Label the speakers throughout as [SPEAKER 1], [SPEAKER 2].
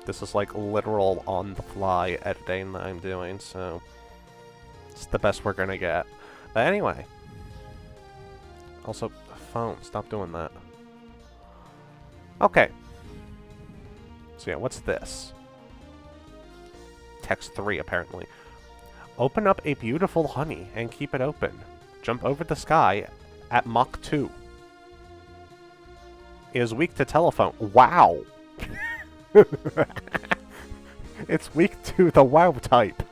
[SPEAKER 1] This is like literal on-the-fly editing that I'm doing, so it's the best we're gonna get. But anyway. Also, phone, stop doing that. Okay. So yeah, what's this? Text 3, apparently. Open up a beautiful honey and keep it open. Jump over the sky at Mach 2. Is weak to telephone. Wow! It's weak to the WoW type.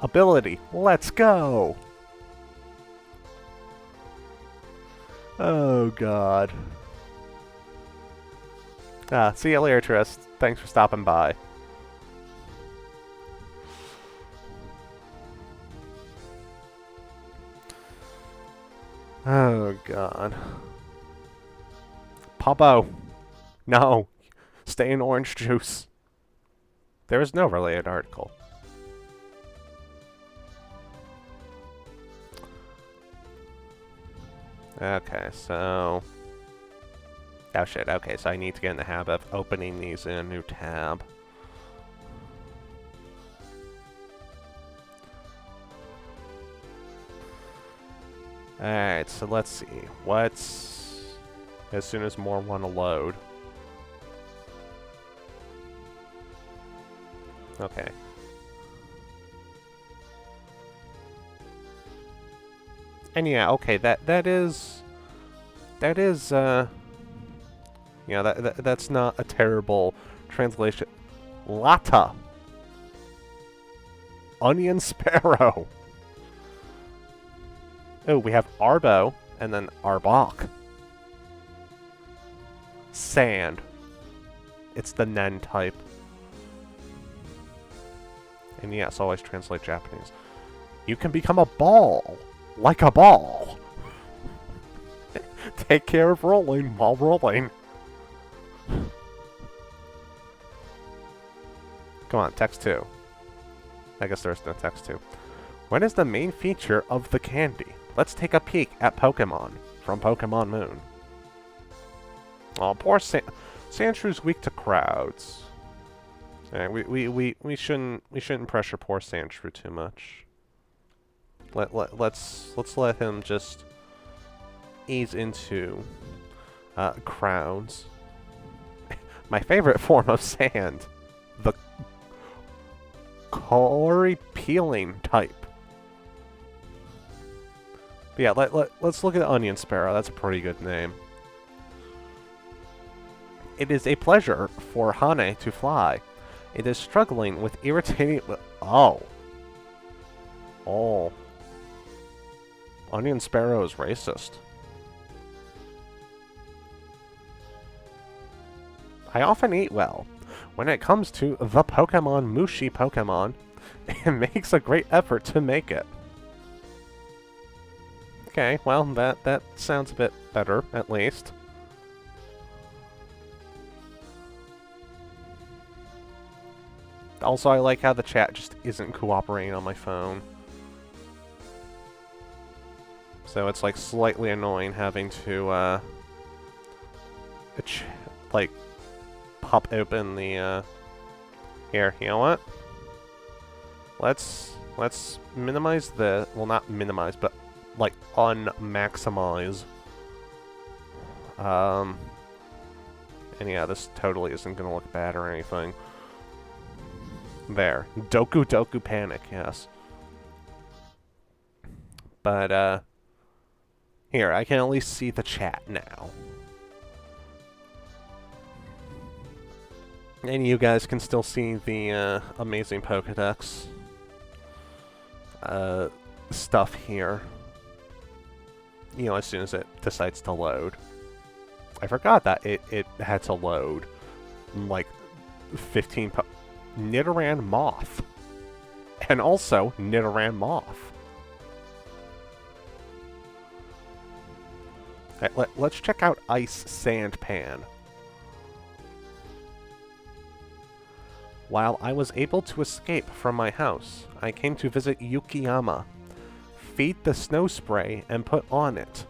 [SPEAKER 1] Ability. Let's go! Oh, God. See you later, Trist. Thanks for stopping by. Oh, God. Pabbo. No. Stay in orange juice. There is no related article. Okay, so... Oh shit, okay, so I need to get in the habit of opening these in a new tab. Alright, so let's see. What's... As soon as more want to load. Okay. And yeah, okay, that is... Yeah, that's not a terrible translation. Lata. Onion sparrow. Oh, we have Arbo, and then Arbok. Sand. It's the Nen type. And yes, always translate Japanese. You can become a ball. Like a ball. Take care of rolling while rolling. Come on, text 2. I guess there's no text 2. What is the main feature of the candy? Let's take a peek at Pokemon from Pokemon Moon. Oh, poor Sandshrews weak to crowds. Yeah, we shouldn't pressure poor Sandshrew too much. Let's let him just ease into crowds. My favorite form of sand, the Cory peeling type. But yeah, let's look at Onion Sparrow. That's a pretty good name. It is a pleasure for Hane to fly. It is struggling with irritating... Oh. Oh. Onion Sparrow is racist. I often eat well. When it comes to the Pokemon Mushi Pokemon, it makes a great effort to make it. Okay, well, that sounds a bit better, at least. Also, I like how the chat just isn't cooperating on my phone. So it's, like, slightly annoying having to, like, pop open the, Here, you know what? Let's minimize the... Well, not minimize, but, like, unmaximize. And yeah, this totally isn't gonna look bad or anything. There. Doku Doku Panic, yes. But, here, I can at least see the chat now. And you guys can still see the, amazing Pokedex stuff here. You know, as soon as it decides to load. I forgot that it had to load, like, 15 Nidoran Moth. And also Nidoran Moth. Let's check out Ice Sand Pan. While I was able to escape from my house, I came to visit Yukiyama. Feed the snow spray and put on it.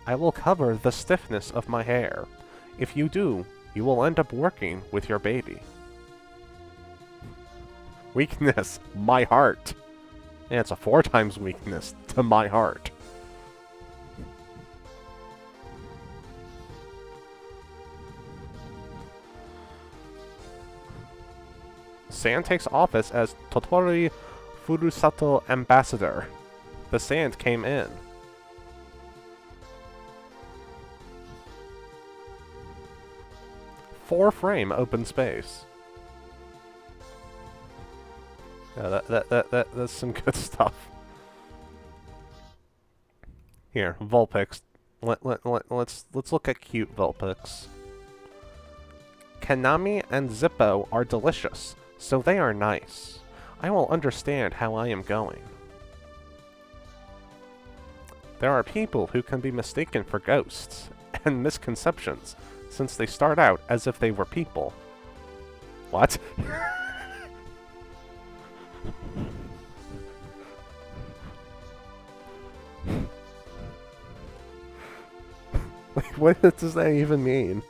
[SPEAKER 1] I will cover the stiffness of my hair. If you do, you will end up working with your baby. Weakness, my heart. Yeah, it's a 4 times weakness to my heart. Sand takes office as Totori Furusato ambassador. The sand came in. Four-frame open space. Yeah, that's some good stuff. Here, Vulpix. Let's look at cute Vulpix. Kanami and Zippo are delicious, so they are nice. I will understand how I am going. There are people who can be mistaken for ghosts, and misconceptions, since they start out as if they were people. What? What does that even mean?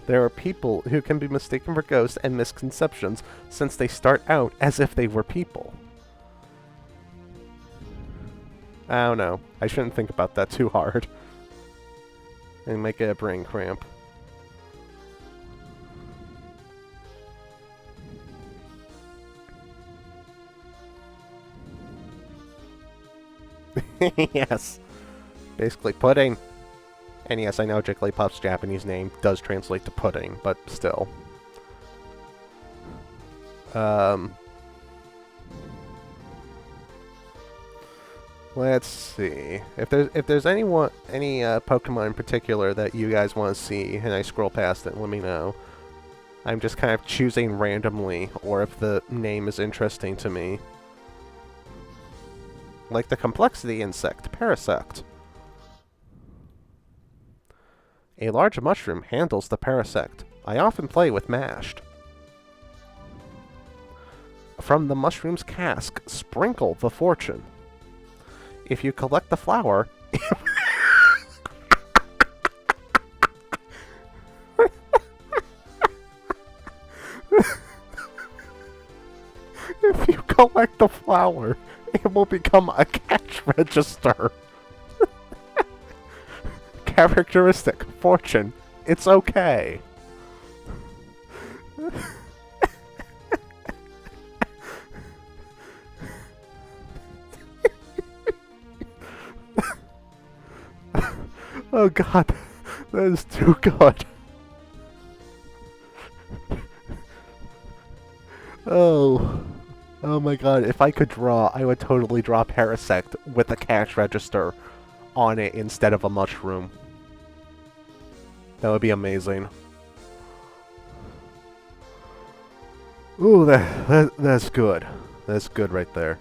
[SPEAKER 1] There are people who can be mistaken for ghosts and misconceptions since they start out as if they were people. I don't know. I shouldn't think about that too hard. And make it a brain cramp. Yes. Basically pudding. And yes, I know Jigglypuff's Japanese name does translate to pudding, but still. Let's see. If there's any Pokemon in particular that you guys want to see, and I scroll past it, let me know. I'm just kind of choosing randomly, or if the name is interesting to me. Like the complexity insect, Parasect. A large mushroom handles the Parasect. I often play with mashed. From the mushroom's cask, sprinkle the fortune. If you collect the flower... If you collect the flower, it will become a cash register. Characteristic, fortune. It's okay. Oh god, that is too good. Oh my god, if I could draw, I would totally draw Parasect with a cash register on it instead of a mushroom. That would be amazing. Ooh, that's good. That's good right there.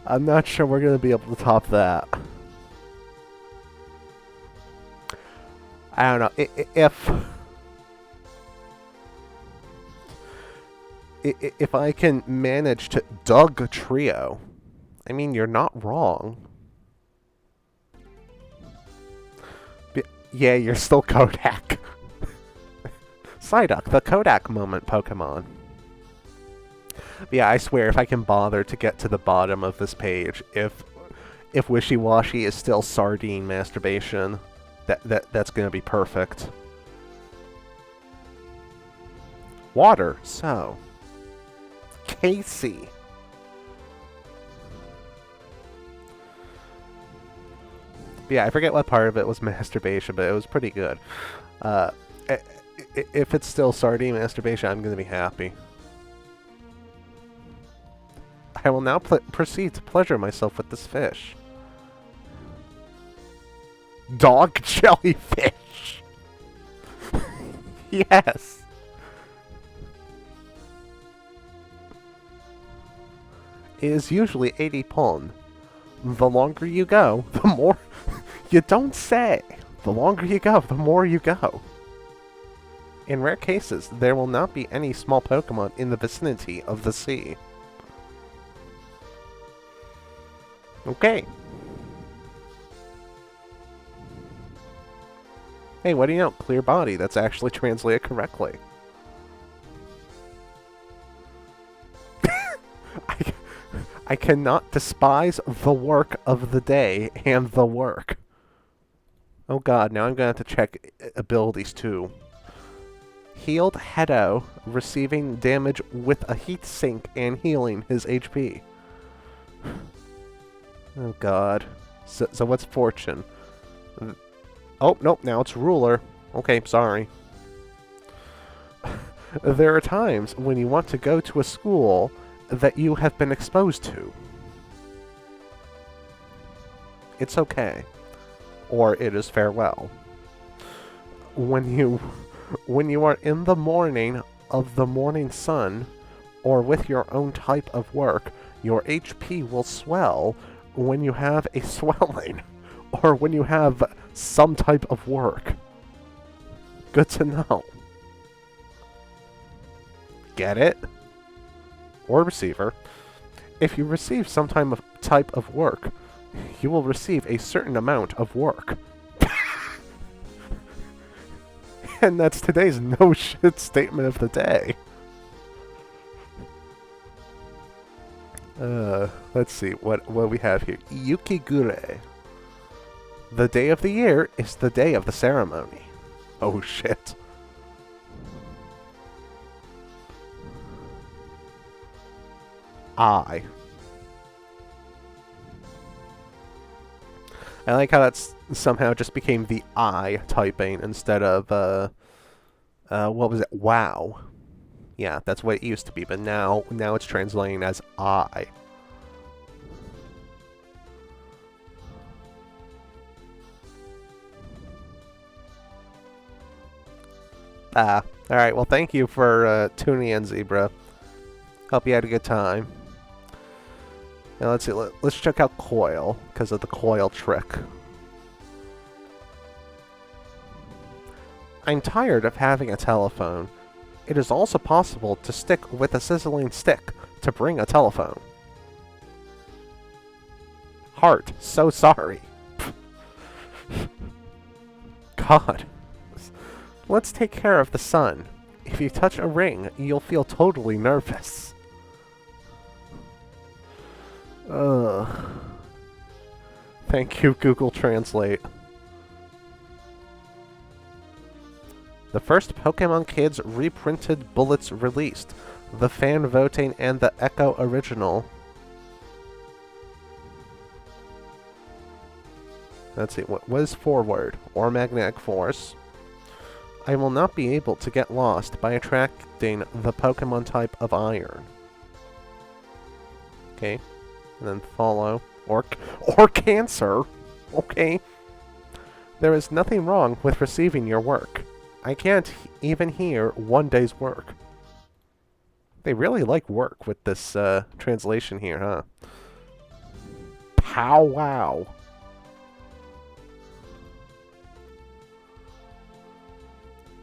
[SPEAKER 1] I'm not sure we're gonna be able to top that. I don't know. If I can manage to Doug Trio, I mean, you're not wrong. But yeah, you're still Kodak. Psyduck, the Kodak moment Pokemon. But yeah, I swear, if I can bother to get to the bottom of this page, if Wishy-Washy is still sardine masturbation, that's gonna be perfect. Water, so. Casey. Yeah, I forget what part of it was masturbation, but it was pretty good. If it's still sardine masturbation, I'm gonna be happy. I will now proceed to pleasure myself with this fish. Dog jellyfish! Yes! It is usually 80 pon. The longer you go, the more... You don't say! The longer you go, the more you go. In rare cases, there will not be any small Pokemon in the vicinity of the sea. Okay. Hey, what do you know? Clear body. That's actually translated correctly. I cannot despise the work of the day and the work. Oh god, now I'm going to have to check abilities too. Healed Hedo, receiving damage with a heat sink and healing his HP. Oh god. So what's fortune? Oh, nope, now it's ruler. Okay, sorry. There are times when you want to go to a school that you have been exposed to. It's okay. Or it is farewell. When you are in the morning of the morning sun, or with your own type of work, your HP will swell when you have a swelling, or when you have some type of work. Good to know. Get it? Or receiver. If you receive some type of work, you will receive a certain amount of work. And that's today's no shit statement of the day. Let's see what we have here. Yukigure. The day of the year is the day of the ceremony. Oh shit. I like how that's somehow just became the I typing instead of, what was it? Wow. Yeah, that's what it used to be, but now it's translating as I. Alright, well thank you for tuning in, Zebra. Hope you had a good time. Now let's see, let's check out Coil, because of the Coil trick. I'm tired of having a telephone. It is also possible to stick with a sizzling stick to bring a telephone. Heart, so sorry. God. Let's take care of the sun. If you touch a ring, you'll feel totally nervous. Thank you, Google Translate. The first Pokemon Kids reprinted bullets released. The fan voting and the Echo original. Let's see, what was forward? Or magnetic force. I will not be able to get lost by attracting the Pokemon type of iron. Okay. And then follow. Or cancer. Okay. There is nothing wrong with receiving your work. I can't even hear one day's work. They really like work with this translation here, huh? Pow wow.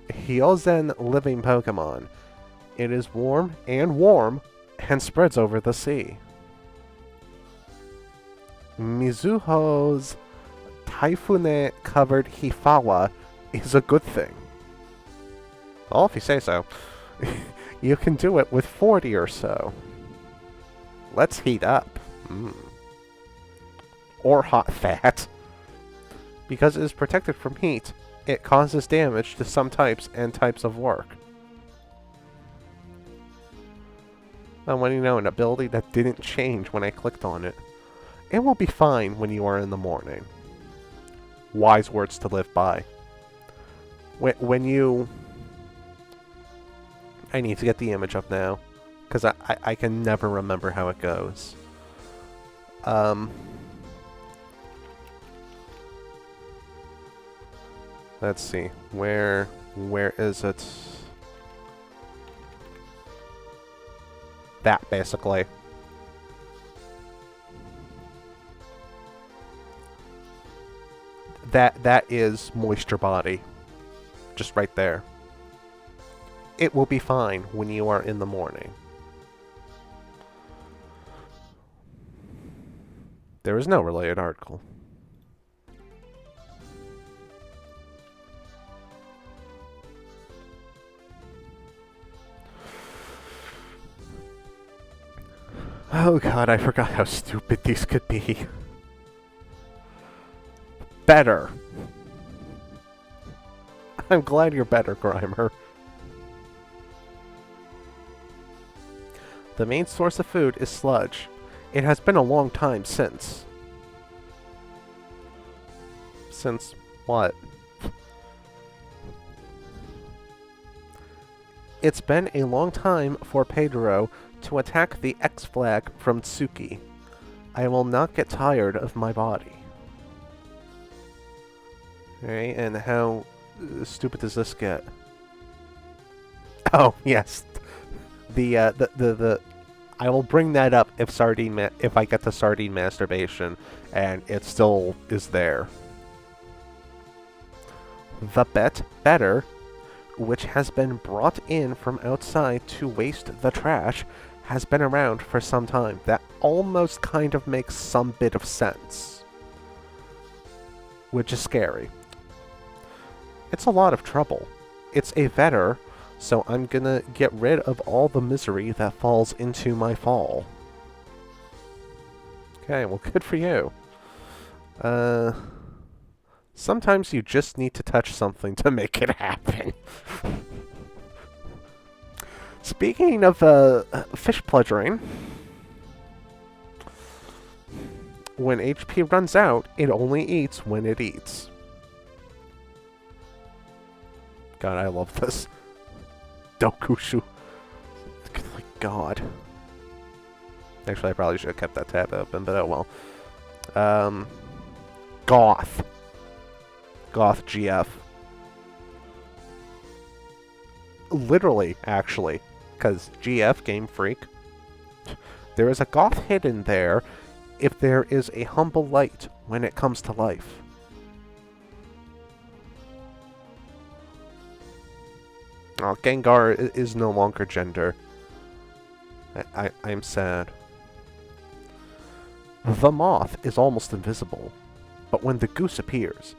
[SPEAKER 1] Hyozen living Pokemon. It is warm and spreads over the sea. Mizuho's typhoon-covered Hifawa is a good thing. Well, if you say so. You can do it with 40 or so. Let's heat up. Or hot fat. Because it is protected from heat, it causes damage to some types and types of work. And when you know an ability that didn't change when I clicked on it. It will be fine when you are in the morning. Wise words to live by. When you... I need to get the image up now. Because I can never remember how it goes. Let's see. Where is it? That, basically. That is moisture body. Just right there. It will be fine when you are in the morning. There is no related article. Oh god, I forgot how stupid these could be. Better. I'm glad you're better, Grimer. The main source of food is sludge. It has been a long time since. Since what? It's been a long time for Pedro to attack the X-Flag from Tsuki. I will not get tired of my body. Okay, and how stupid does this get? Oh, yes. The I will bring that up if if I get to sardine masturbation, and it still is there. The better, which has been brought in from outside to waste the trash, has been around for some time. That almost kind of makes some bit of sense, which is scary. It's a lot of trouble. It's a better. So I'm gonna get rid of all the misery that falls into my fall. Okay, well, good for you. Sometimes you just need to touch something to make it happen. Speaking of fish pleasuring, when HP runs out, it only eats when it eats. God, I love this. Dokushu. God. Actually, I probably should have kept that tab open, but oh well. Goth. Goth GF. Literally, actually. Because GF, Game Freak. There is a goth hidden there if there is a humble light when it comes to life. Oh, Gengar is no longer gender. I am sad. The moth is almost invisible, but when the goose appears,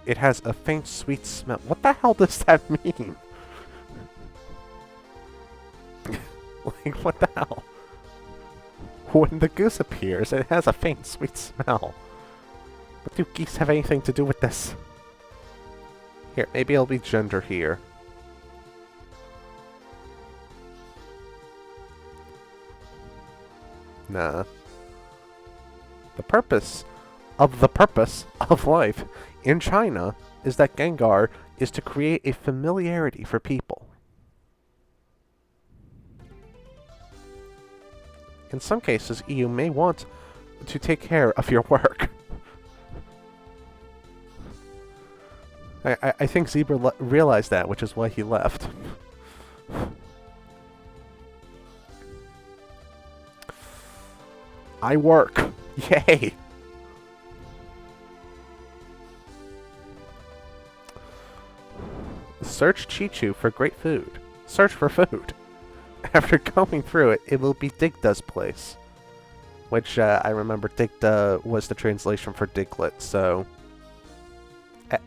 [SPEAKER 1] it has a faint sweet smell. What the hell does that mean? Like, what the hell? When the goose appears, it has a faint sweet smell. What do geese have anything to do with this? Here, maybe it'll be gender here. Nah. The purpose of life in China is that Gengar is to create a familiarity for people. In some cases, you may want to take care of your work. I think Zebra realized that, which is why he left. I work. Yay! Search Chichu for great food. Search for food. After going through it, it will be Digda's place. Which, I remember Digda was the translation for Diglett, so...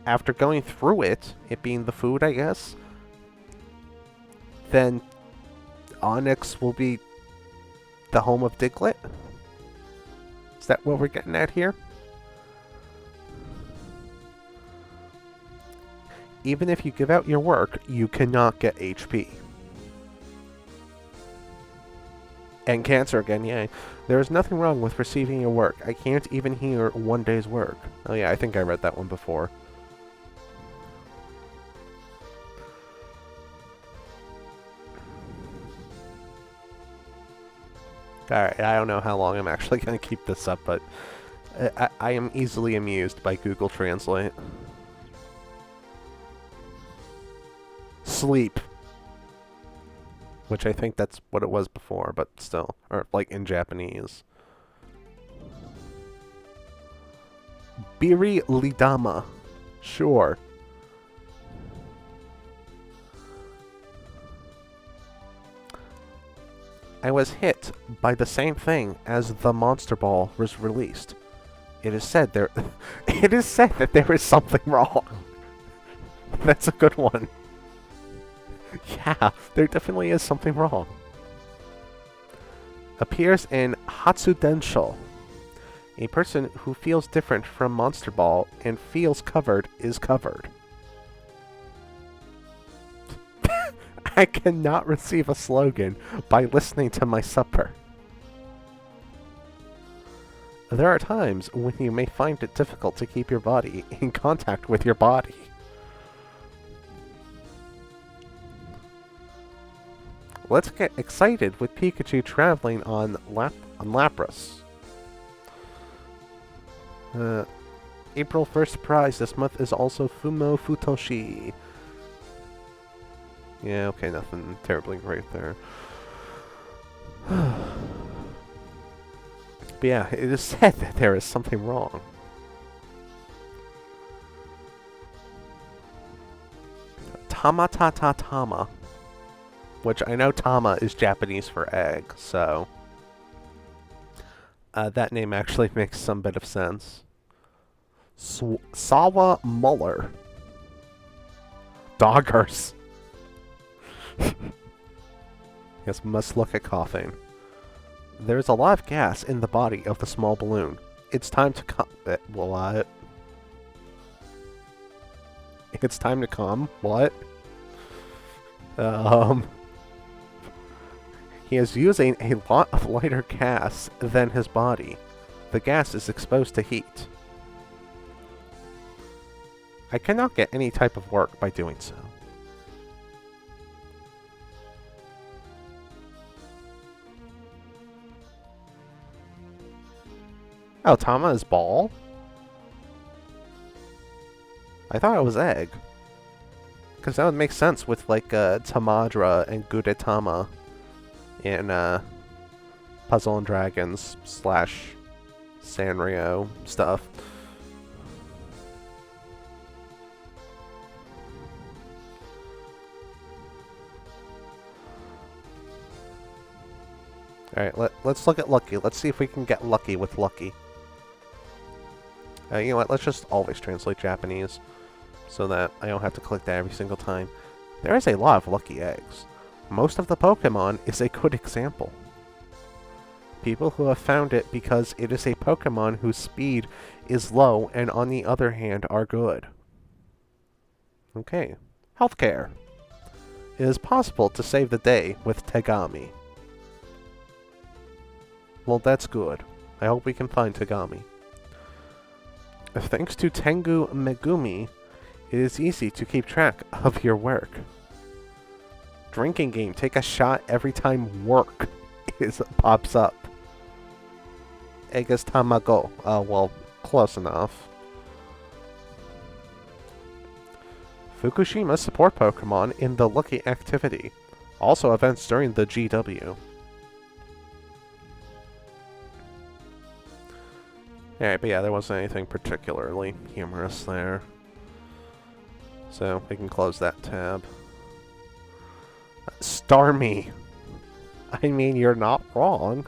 [SPEAKER 1] after going through it, it being the food, I guess, then Onyx will be the home of Diglett? Is that what we're getting at here? Even if you give out your work, you cannot get HP. And cancer again, yay. There is nothing wrong with receiving your work. I can't even hear one day's work. Oh yeah, I think I read that one before. Alright, I don't know how long I'm actually going to keep this up, but I am easily amused by Google Translate. Sleep. Which I think that's what it was before, but still. Or, like, in Japanese. Biri Lidama. Sure. I was hit by the same thing as the Monster Ball was released. It is said there it is said that there is something wrong. That's a good one. Yeah, there definitely is something wrong. Appears in Hatsudensho. A person who feels different from Monster Ball and feels covered is covered. I cannot receive a slogan by listening to my supper. There are times when you may find it difficult to keep your body in contact with your body. Let's get excited with Pikachu traveling on Lapras. April 1st prize this month is also Fumo Futoshi. Yeah, okay, nothing terribly great there. But yeah, it is said that there is something wrong. Tama. Which I know Tama is Japanese for egg, so... that name actually makes some bit of sense. Sawa Muller. Doggers. Yes, must look at coughing. There's a lot of gas in the body of the small balloon. It's time to come. What? It's time to come? What? He is using a lot of lighter gas than his body. The gas is exposed to heat. I cannot get any type of work by doing so. Oh, Tama is ball? I thought it was egg. Because that would make sense with, like, Tamadra and Gudetama in, Puzzle and Dragons / Sanrio stuff. Alright, let's look at Lucky. Let's see if we can get lucky with Lucky. You know what, let's just always translate Japanese, so that I don't have to click that every single time. There is a lot of lucky eggs. Most of the Pokemon is a good example. People who have found it because it is a Pokemon whose speed is low and on the other hand are good. Okay. Healthcare. It is possible to save the day with Tegami. Well, that's good. I hope we can find Tegami. Thanks to Tengu Megumi, it is easy to keep track of your work. Drinking game, take a shot every time work pops up. Egas Tamago. Well, close enough. Fukushima support Pokemon in the Lucky activity. Also events during the GW. Alright, but yeah, there wasn't anything particularly humorous there. So, we can close that tab. Starmie! I mean, you're not wrong.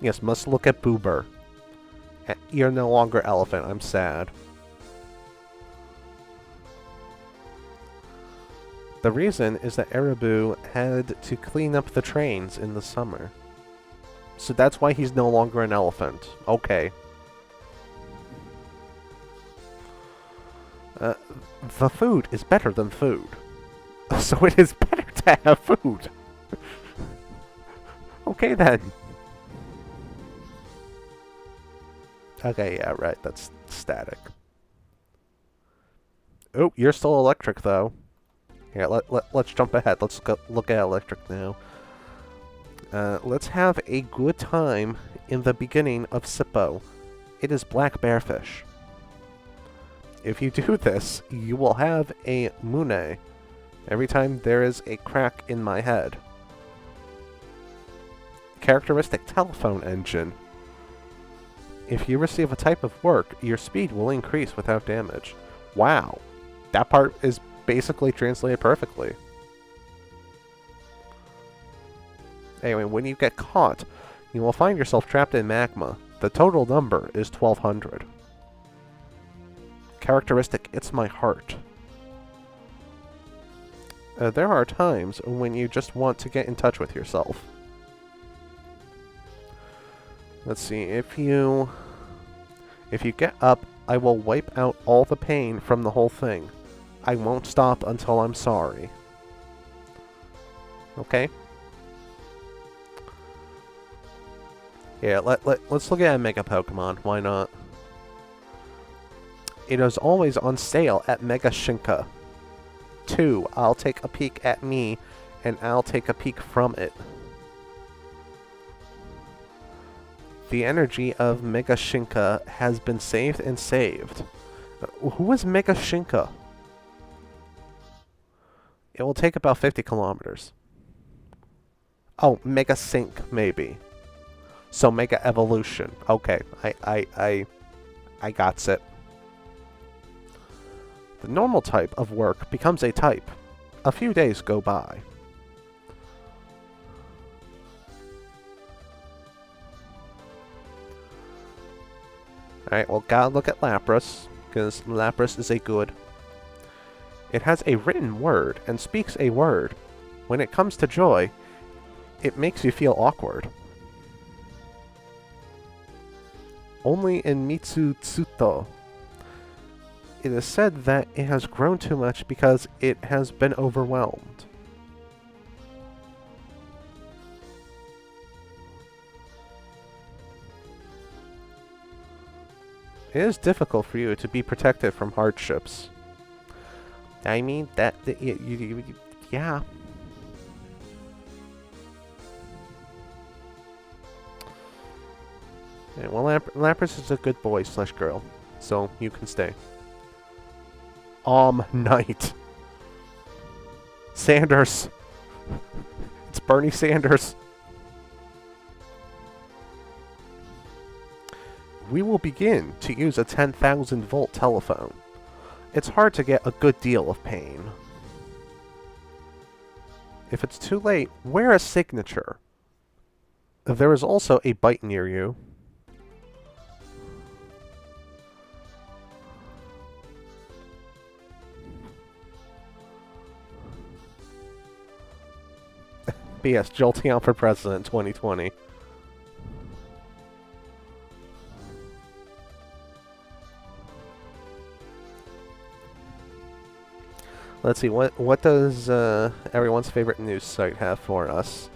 [SPEAKER 1] Yes, must look at Boober. You're no longer elephant, I'm sad. The reason is that Erebu had to clean up the trains in the summer. So that's why he's no longer an elephant. Okay. The food is better than food. So it is better to have food. Okay then. Okay, yeah, right, that's static. Oh, you're still electric though. Yeah, let's jump ahead. Let's go look at electric now. Let's have a good time in the beginning of Sippo. It is Black Bearfish. If you do this, you will have a Mune every time there is a crack in my head. Characteristic telephone engine. If you receive a type of work, your speed will increase without damage. Wow. That part is basically translated perfectly. Anyway, when you get caught, you will find yourself trapped in magma. The total number is 1200. Characteristic, it's my heart. There are times when you just want to get in touch with yourself. Let's see, if you get up, I will wipe out all the pain from the whole thing. I won't stop until I'm sorry. Okay? Yeah, let's look at a Mega Pokemon. Why not? It is always on sale at Mega Shinka. 2. I'll take a peek at me, and I'll take a peek from it. The energy of Mega Shinka has been saved and saved. Who is Mega Shinka? It will take about 50 kilometers. Oh, Mega Sync, maybe. So Mega Evolution. Okay, I got's it. The normal type of work becomes a type. A few days go by. Alright, well, gotta look at Lapras, because Lapras is a good. It has a written word and speaks a word. When it comes to joy, it makes you feel awkward. Only in Mitsutsuto. It is said that it has grown too much because it has been overwhelmed. It is difficult for you to be protected from hardships. I mean, yeah. Yeah, well, Lapras is a good boy / girl, so you can stay. Knight. Sanders. It's Bernie Sanders. We will begin to use a 10,000 volt telephone. It's hard to get a good deal of pain. If it's too late, wear a signature. There is also a bite near you. P.S. Jolteon for President 2020. Let's see, what does everyone's favorite news site have for us?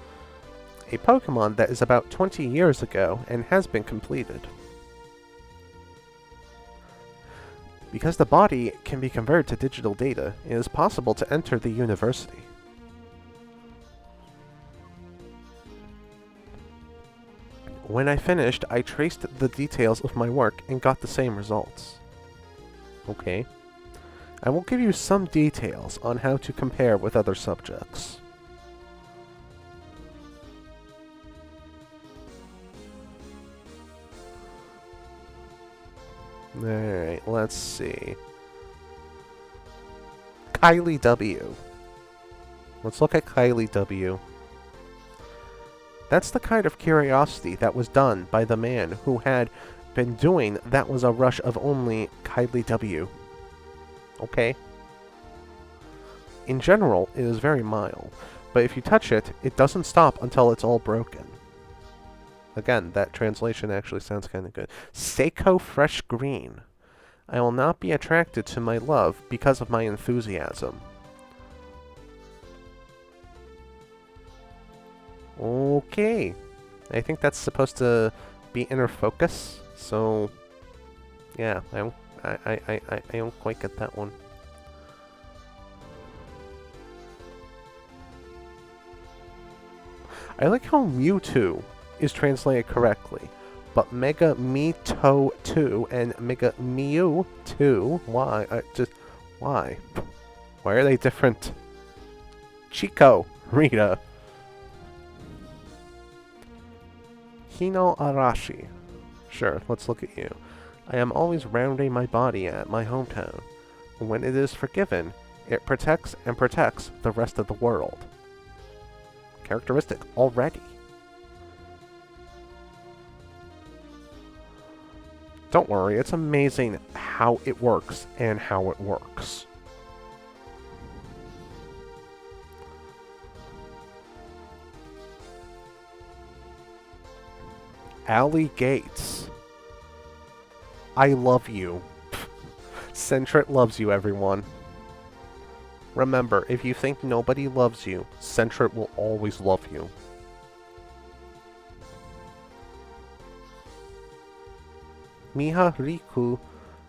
[SPEAKER 1] A Pokemon that is about 20 years ago and has been completed. Because the body can be converted to digital data, it is possible to enter the university. When I finished, I traced the details of my work and got the same results. Okay. I will give you some details on how to compare with other subjects. Alright, let's see. Kylie W. Let's look at Kylie W. That's the kind of curiosity that was done by the man who had been doing That Was a Rush of Only Kylie W. Okay? In general, it is very mild, but if you touch it, it doesn't stop until it's all broken. Again, that translation actually sounds kind of good. Seiko Fresh Green. I will not be attracted to my love because of my enthusiasm. Okay. I think that's supposed to be inner focus, so yeah, I don't quite get that one. I like how Mewtwo is translated correctly, but Mega Mito 2 and Mega Mew 2, why? Why? Why are they different? Chico, Rita. Hino Arashi. Sure, let's look at you. I am always rounding my body at my hometown. When it is forgiven, it protects and protects the rest of the world. Characteristic already. Don't worry, it's amazing how it works and how it works. Allie Gates. I love you. Centret loves you, everyone. Remember, if you think nobody loves you, Centret will always love you. Miha Riku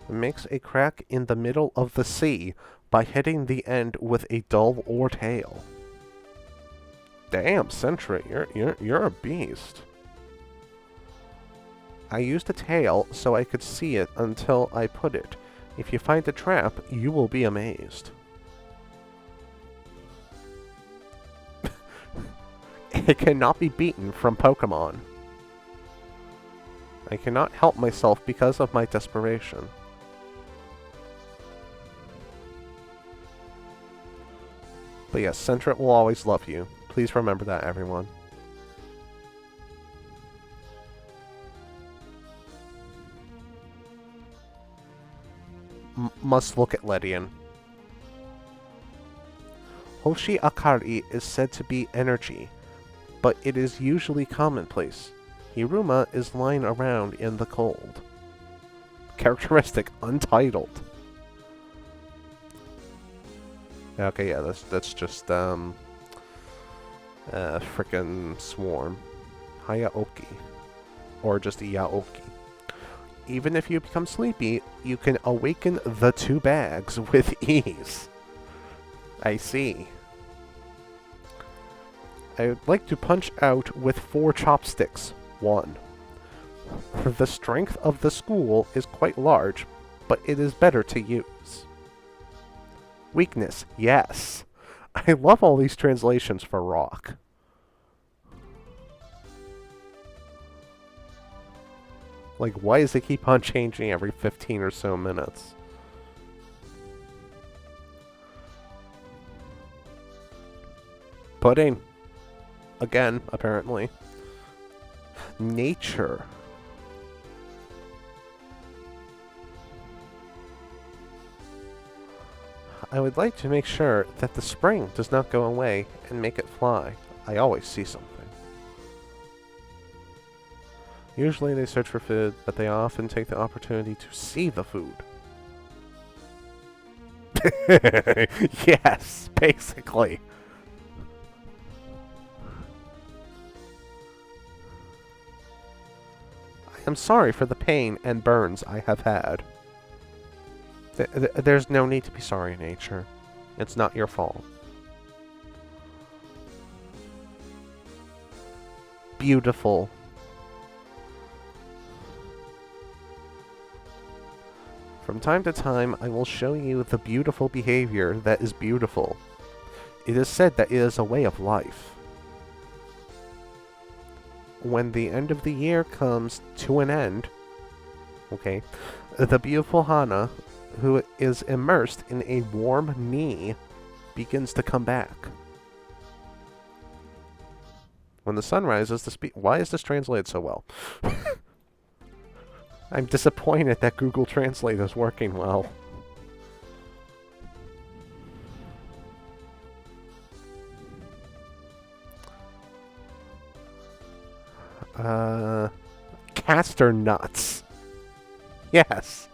[SPEAKER 1] makes a crack in the middle of the sea by hitting the end with a dull or tail. Damn, Centret, you're a beast. I used a tail so I could see it until I put it. If you find a trap, you will be amazed. It cannot be beaten from Pokemon. I cannot help myself because of my desperation. But yes, Centret will always love you. Please remember that, everyone. Must look at Ledian. Hoshi Akari is said to be energy, but it is usually commonplace. Hiruma is lying around in the cold. Characteristic untitled. Okay, yeah, that's just frickin' Swarm. Hayaoki. Or just Yaoki. Even if you become sleepy, you can awaken the 2 bags with ease. I see. I would like to punch out with 4 chopsticks. 1. The strength of the school is quite large, but it is better to use. Weakness, yes. I love all these translations for rock. Like, why does it keep on changing every 15 or so minutes? Pudding. Again, apparently. Nature. I would like to make sure that the spring does not go away and make it fly. I always see something. Usually they search for food, but they often take the opportunity to see the food. Yes, basically. I am sorry for the pain and burns I have had. There's no need to be sorry, Nature. It's not your fault. Beautiful. From time to time, I will show you the beautiful behavior that is beautiful. It is said that it is a way of life. When the end of the year comes to an end, okay, the beautiful Hana, who is immersed in a warm knee, begins to come back. When the sun rises, why is this translated so well? I'm disappointed that Google Translate is working well. Castor nuts. Yes,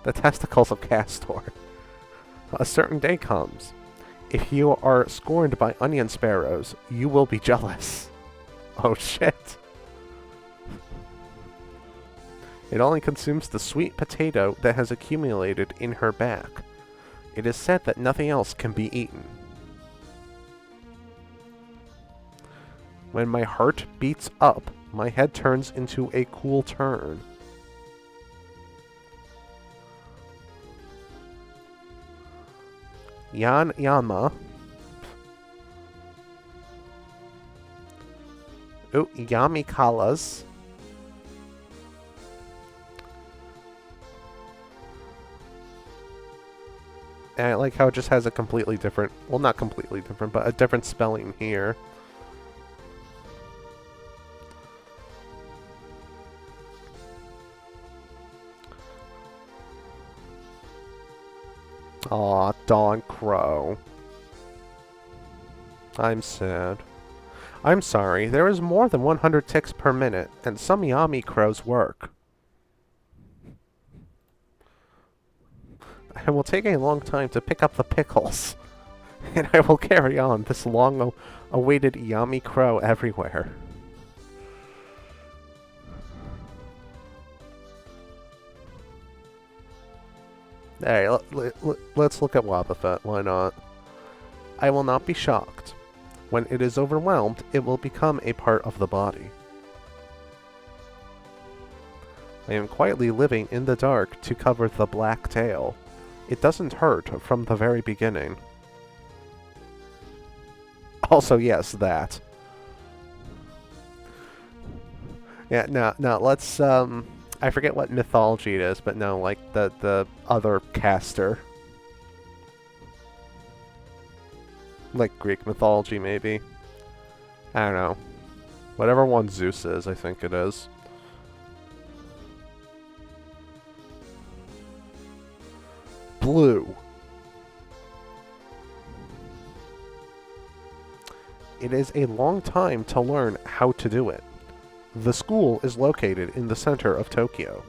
[SPEAKER 1] the testicles of Castor. A certain day comes. If you are scorned by onion sparrows, you will be jealous. Oh shit. It only consumes the sweet potato that has accumulated in her back. It is said that nothing else can be eaten. When my heart beats up, my head turns into a cool turn. Yan Yama. Oh, Yamikalas. And I like how it just has a completely different, well, not completely different, but a different spelling here. Aw, Dawn Crow. I'm sad. I'm sorry, there is more than 100 ticks per minute, and some Yami crows work. It will take a long time to pick up the pickles, and I will carry on this long-awaited Yami crow everywhere. Hey, let's look at Wobbuffet, why not? I will not be shocked. When it is overwhelmed, it will become a part of the body. I am quietly living in the dark to cover the black tail. It doesn't hurt from the very beginning. Also, yes, that. Yeah, no, let's, I forget what mythology it is, but no, like, the other caster. Like Greek mythology, maybe. I don't know. Whatever one Zeus is, I think it is. Blue. It is a long time to learn how to do it. The school is located in the center of Tokyo.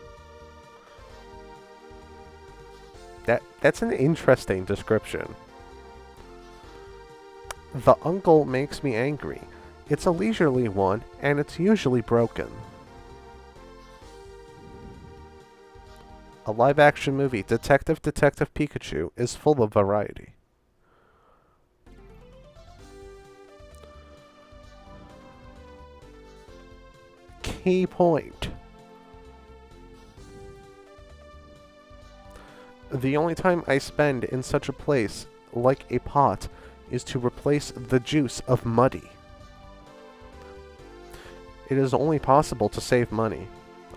[SPEAKER 1] That's an interesting description. The uncle makes me angry. It's a leisurely one, and it's usually broken. A live-action movie, Detective Pikachu, is full of variety. Key point. The only time I spend in such a place, like a pot, is to replace the juice of Muddy. It is only possible to save money.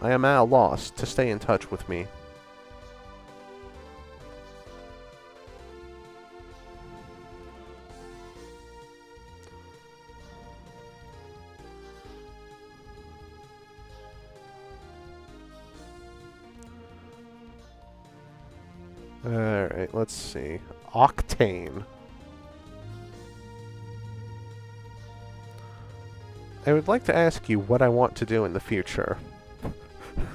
[SPEAKER 1] I am at a loss to stay in touch with me. Alright, let's see. Octane. I would like to ask you what I want to do in the future.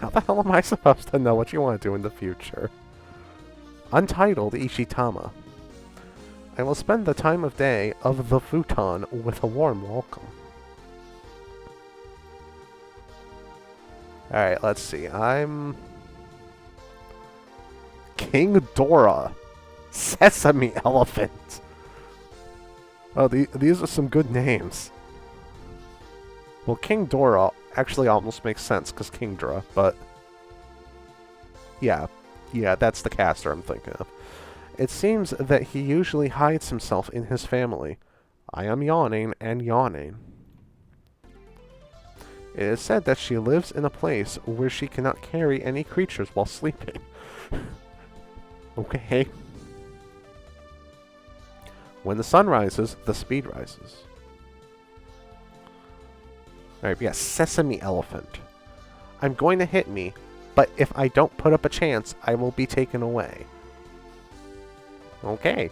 [SPEAKER 1] How the hell am I supposed to know what you want to do in the future? Untitled Ishitama. I will spend the time of day of the futon with a warm welcome. Alright, let's see. I'm... King Dora. Sesame Elephant. Oh, these are some good names. Well, King Dora actually almost makes sense because Kingdra, but... Yeah, that's the caster I'm thinking of. It seems that he usually hides himself in his family. I am yawning and yawning. It is said that she lives in a place where she cannot carry any creatures while sleeping. Okay. When the sun rises, the speed rises. Alright, yes, Sesame Elephant. I'm going to hit me, but if I don't put up a chance, I will be taken away. Okay.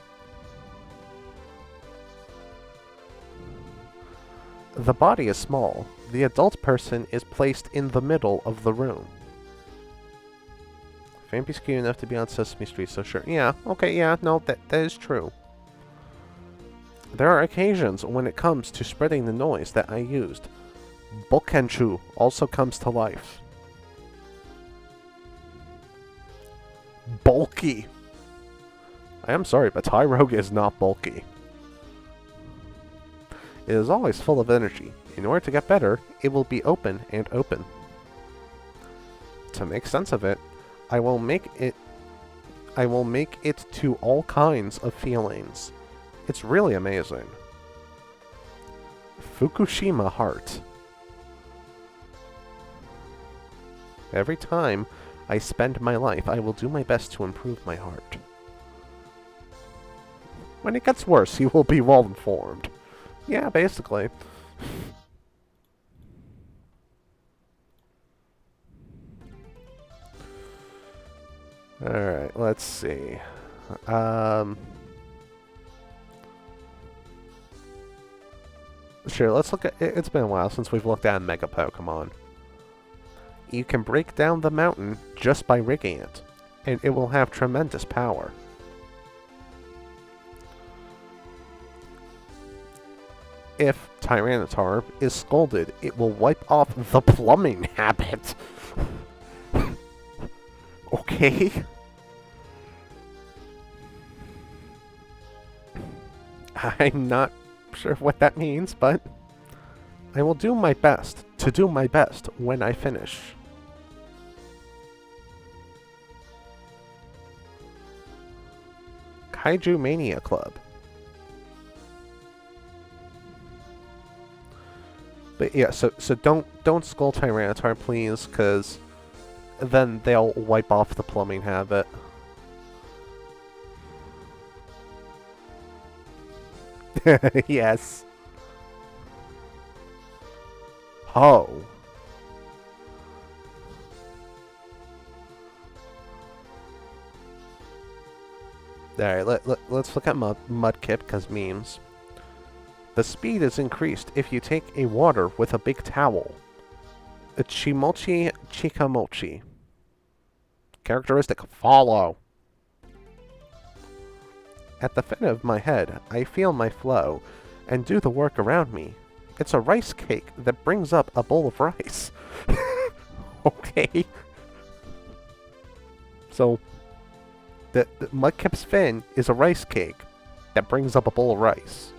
[SPEAKER 1] The body is small. The adult person is placed in the middle of the room. Can't be skinny enough to be on Sesame Street, so sure. Yeah, okay, yeah, no, that is true. There are occasions when it comes to spreading the noise that I used. Bokenchu also comes to life. Bulky. I am sorry, but Tyrogue is not bulky. It is always full of energy. In order to get better, it will be open and open. To make sense of it, I will make it to all kinds of feelings. It's really amazing. Fukushima Heart. Every time I spend my life, I will do my best to improve my heart. When it gets worse, you will be well informed. Yeah, basically. Alright, let's see. Sure, let's look at... It's been a while since we've looked at a Mega Pokemon. You can break down the mountain just by rigging it, and it will have tremendous power. If Tyranitar is scolded, it will wipe off the plumbing habit. Okay. I'm not sure what that means, but I will do my best to do my best when I finish. Kaiju Mania Club. But yeah, so don't scold Tyranitar, please, because then they'll wipe off the plumbing habit. Yes. Oh. Alright, let's look at Mudkip, because memes. The speed is increased if you take a water with a big towel. Chimochi Chikamochi. Characteristic, follow. At the fin of my head, I feel my flow, and do the work around me. It's a rice cake that brings up a bowl of rice. Okay. So, the Mudkip's fin is a rice cake that brings up a bowl of rice.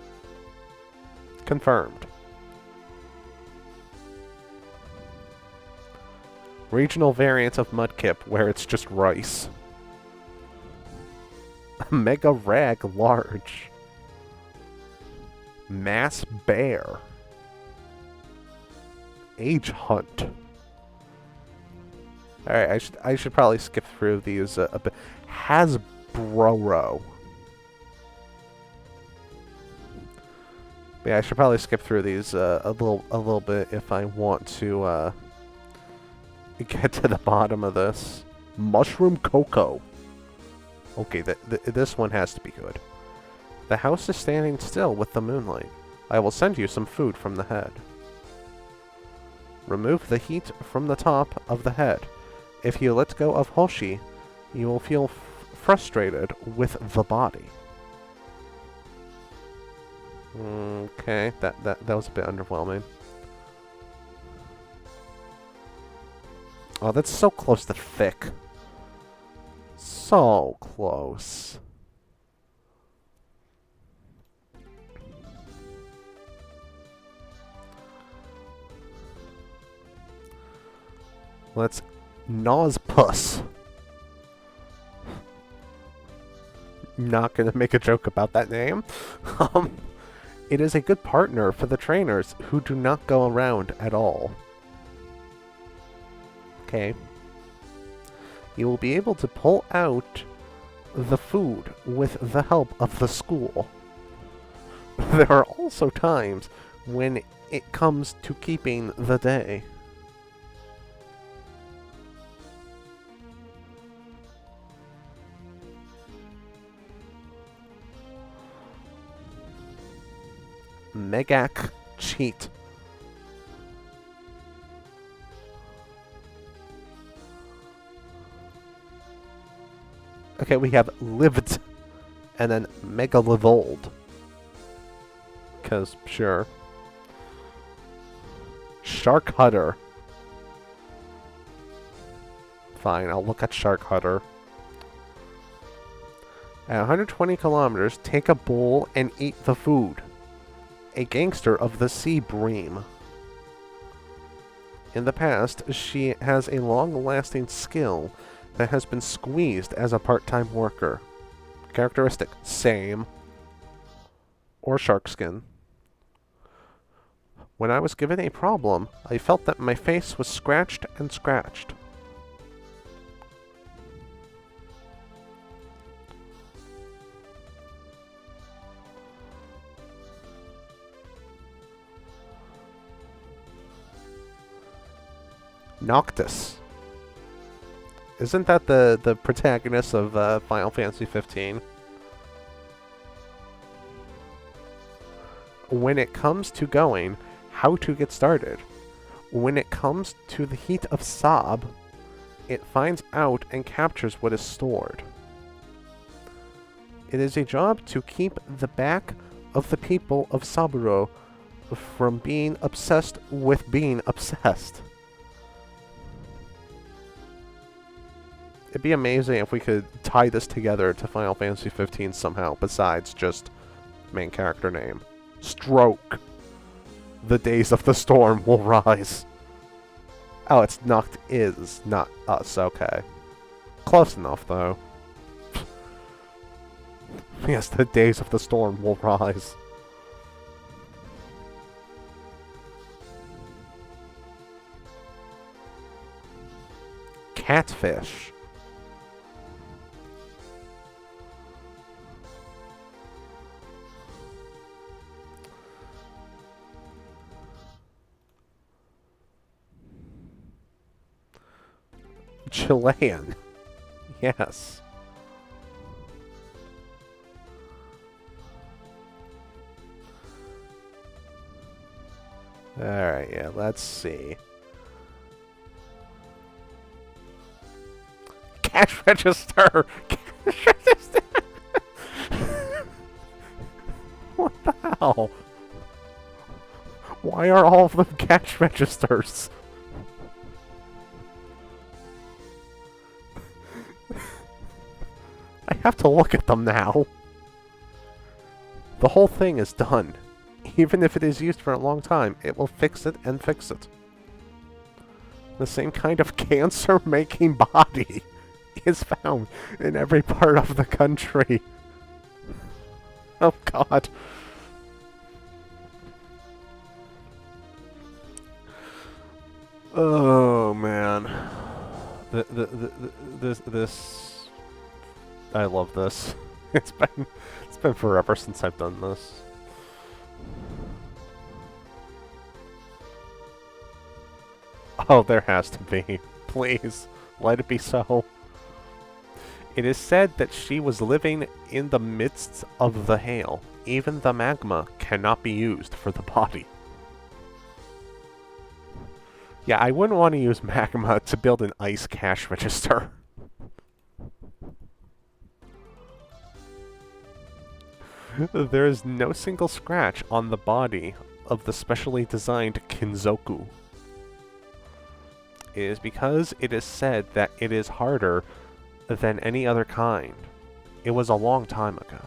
[SPEAKER 1] Confirmed. Regional variant of Mudkip where it's just rice. Mega Rag Large. Mass Bear. Age Hunt. Alright, I should probably skip through these a bit. Hasbro. Yeah, I should probably skip through these a little bit if I want to get to the bottom of this. Mushroom Cocoa. Okay, this one has to be good. The house is standing still with the moonlight. I will send you some food from the head. Remove the heat from the top of the head. If you let go of Hoshi, you will feel frustrated with the body. Okay, that was a bit underwhelming. Oh, that's so close to thick. So close. Let's Nospuss. Not gonna make a joke about that name. It is a good partner for the trainers who do not go around at all. Okay. You will be able to pull out the food with the help of the school. There are also times when it comes to keeping the day. Megak Cheat. Okay, we have Lived and then Megalivold. Because, sure. Shark Hutter. Fine, I'll look at Shark Hutter. At 120 kilometers, take a bowl and eat the food. A gangster of the sea bream. In the past, she has a long-lasting skill that has been squeezed as a part-time worker. Characteristic, same. Or shark skin. When I was given a problem, I felt that my face was scratched and scratched. Noctis. Isn't that the protagonist of Final Fantasy 15? When it comes to going, how to get started. When it comes to the heat of Sob, it finds out and captures what is stored. It is a job to keep the back of the people of Saburo from being obsessed with being obsessed. It'd be amazing if we could tie this together to Final Fantasy 15 somehow, besides just main character name. Stroke. The days of the storm will rise. Oh, it's Noct is, not us, okay. Close enough, though. Yes, the days of the storm will rise. Catfish. Chilean. Yes. Alright, yeah, let's see. Cash register! Cash register! What the hell? Why are all of them cash registers? I have to look at them now. The whole thing is done. Even if it is used for a long time, it will fix it and fix it. The same kind of cancer-making body is found in every part of the country. Oh god. Oh man. This I love this. It's been forever since I've done this. Oh, there has to be. Please, let it be so. It is said that she was living in the midst of the hail. Even the magma cannot be used for the body. Yeah, I wouldn't want to use magma to build an ice cash register. There is no single scratch on the body of the specially designed Kinzoku. It is because it is said that it is harder than any other kind. It was a long time ago.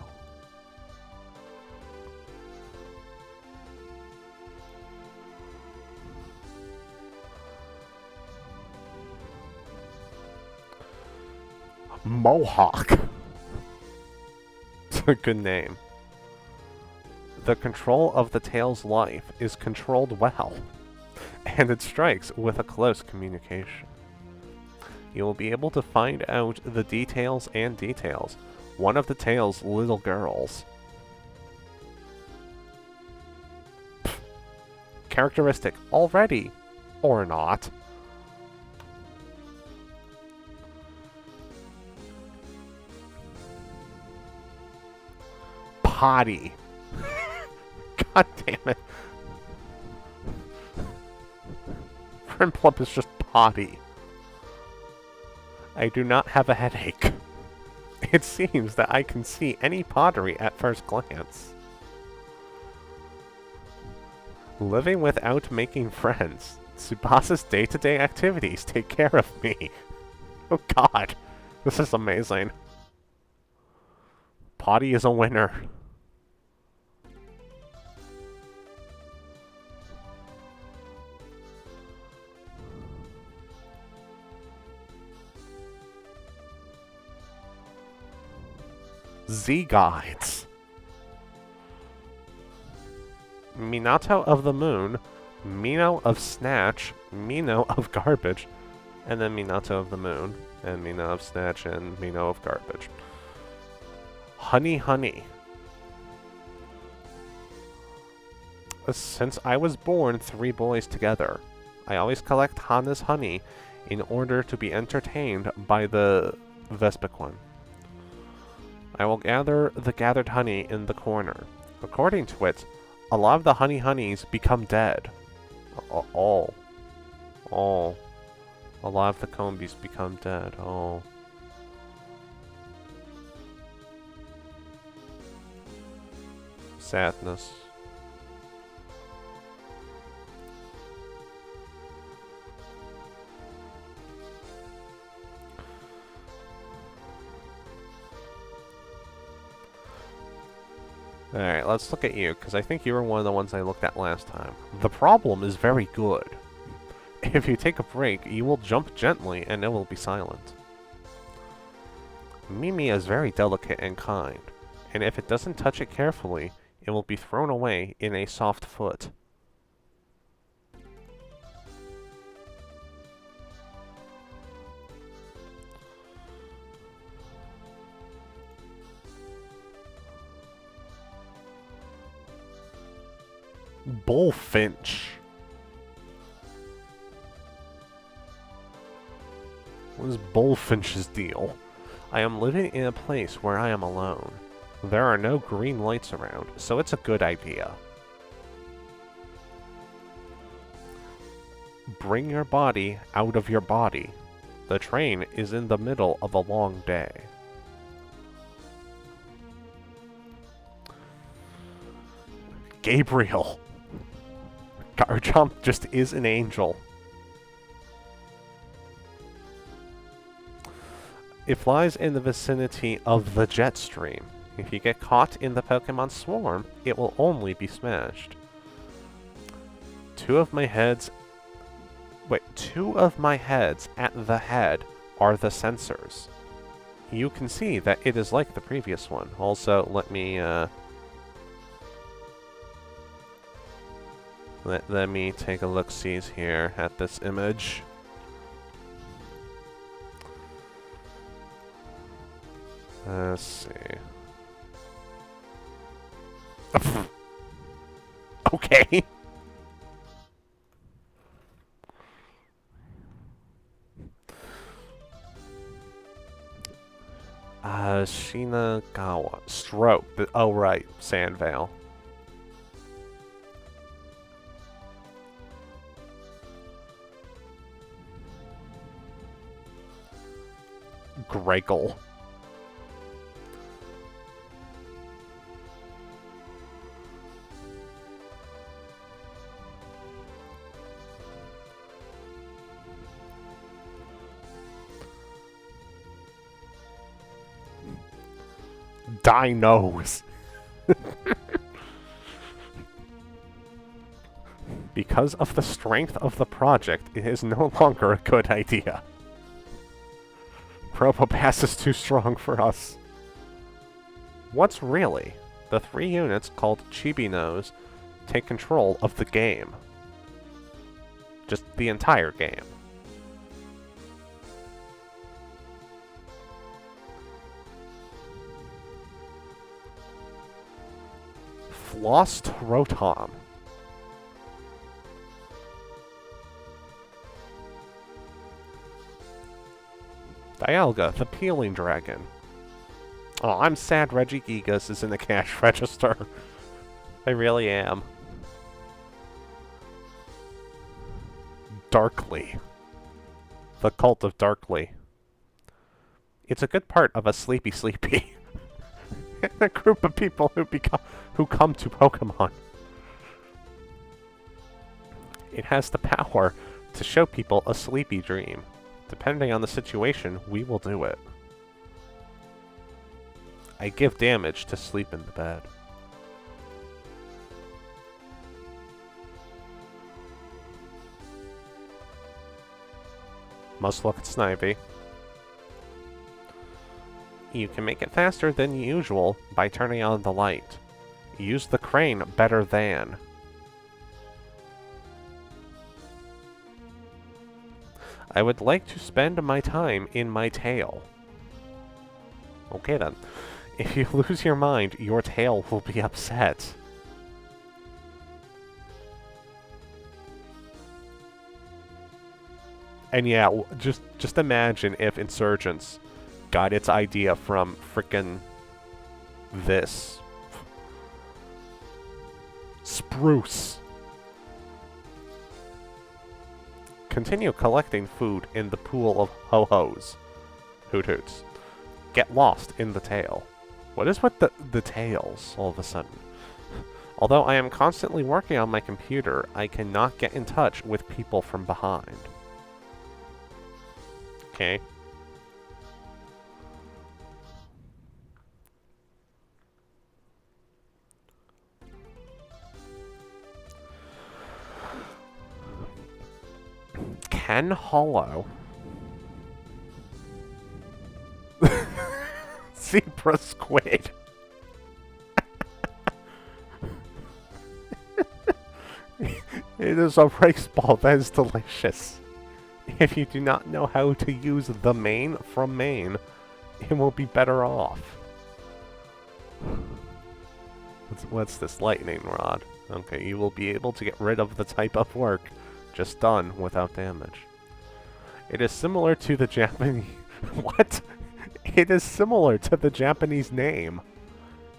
[SPEAKER 1] Mohawk. It's a good name. The control of the tail's life is controlled well, and it strikes with a close communication. You will be able to find out the details and details. One of the tail's little girls. Pfft. Characteristic already, or not. Potty. God damn it. Primplump is just potty. I do not have a headache. It seems that I can see any pottery at first glance. Living without making friends. Tsubasa's day-to-day activities take care of me. Oh god. This is amazing. Potty is a winner. Z-Guides. Minato of the Moon, Mino of Snatch, Mino of Garbage, and then Minato of the Moon, and Mino of Snatch, and Mino of Garbage. Honey Honey. Since I was born 3 boys together, I always collect Hana's honey in order to be entertained by the Vespiquen. I will gather the gathered honey in the corner. According to it, a lot of the honeys become dead. All. A lot of the combies become dead. Oh. Sadness. Alright, let's look at you, because I think you were one of the ones I looked at last time. The problem is very good. If you take a break, you will jump gently and it will be silent. Mimi is very delicate and kind, and if it doesn't touch it carefully, it will be thrown away in a soft foot. Bullfinch. What is Bullfinch's deal? I am living in a place where I am alone. There are no green lights around, so it's a good idea. Bring your body out of your body. The train is in the middle of a long day. Gabriel. Garchomp just is an angel. It flies in the vicinity of the jet stream. If you get caught in the Pokemon swarm, it will only be smashed. Two of my heads at the head are the sensors. You can see that it is like the previous one. Also, let me let me take a look-sees here at this image. Let's see. Okay. Shinagawa. Stroke. Oh, right. Sandvale. Gregel. Dinos. Because of the strength of the project, it is no longer a good idea. Probopass is too strong for us. What's really? The 3 units called Chibinos take control of the game. Just the entire game. Lost Rotom. Dialga, the Peeling Dragon. Oh, I'm sad Regigigas is in the cash register. I really am. Darkly. The Cult of Darkly. It's a good part of a Sleepy Sleepy. A group of people who come to Pokemon. It has the power to show people a sleepy dream. Depending on the situation, we will do it. I give damage to sleep in the bed. Must look at Snivy. You can make it faster than usual by turning on the light. Use the crane better than. I would like to spend my time in my tail. Okay then. If you lose your mind, your tail will be upset. And yeah, just imagine if Insurgents got its idea from frickin' this. Spruce. Continue collecting food in the pool of ho-hos. Hoot-hoots. Get lost in the tail. What is with the tails all of a sudden? Although I am constantly working on my computer, I cannot get in touch with people from behind. Okay. Ken Hollow. Zebra squid. It is a rice ball that is delicious. If you do not know how to use the main from Maine, it will be better off. What's this lightning rod? Okay, you will be able to get rid of the type of work just done without damage. It is similar to the Japanese... What? It is similar to the Japanese name.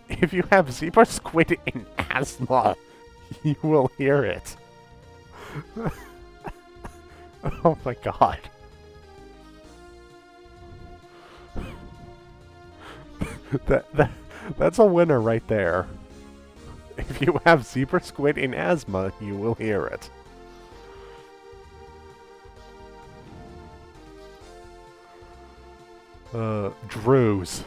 [SPEAKER 1] If you have zebra squid in asthma, you will hear it. Oh my god. That's a winner right there. If you have zebra squid in asthma, you will hear it. Drews.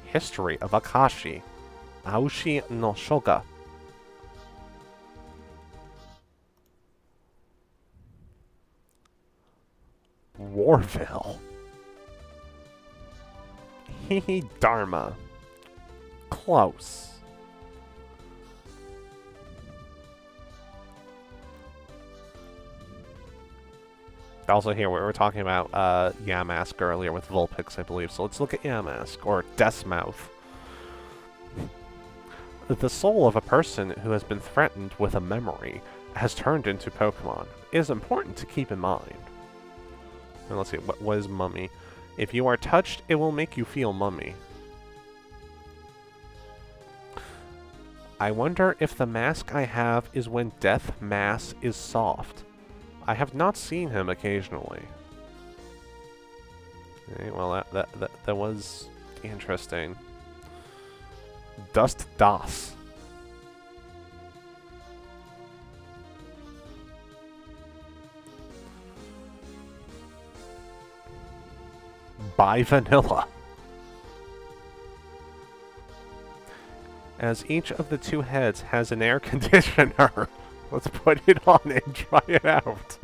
[SPEAKER 1] History of Akashi. Aoshi no Shoga. Warville. Hehe Dharma. Close. Also here, we were talking about Yamask earlier with Vulpix, I believe. So let's look at Yamask, or Deathmouth. The soul of a person who has been threatened with a memory has turned into Pokemon. It is important to keep in mind. And let's see, what is Mummy? If you are touched, it will make you feel Mummy. I wonder if the mask I have is when Death Mass is soft. I have not seen him occasionally. Okay, well, that was interesting. Dust Das. By Vanilla. As each of the two heads has an air conditioner, let's put it on and try it out.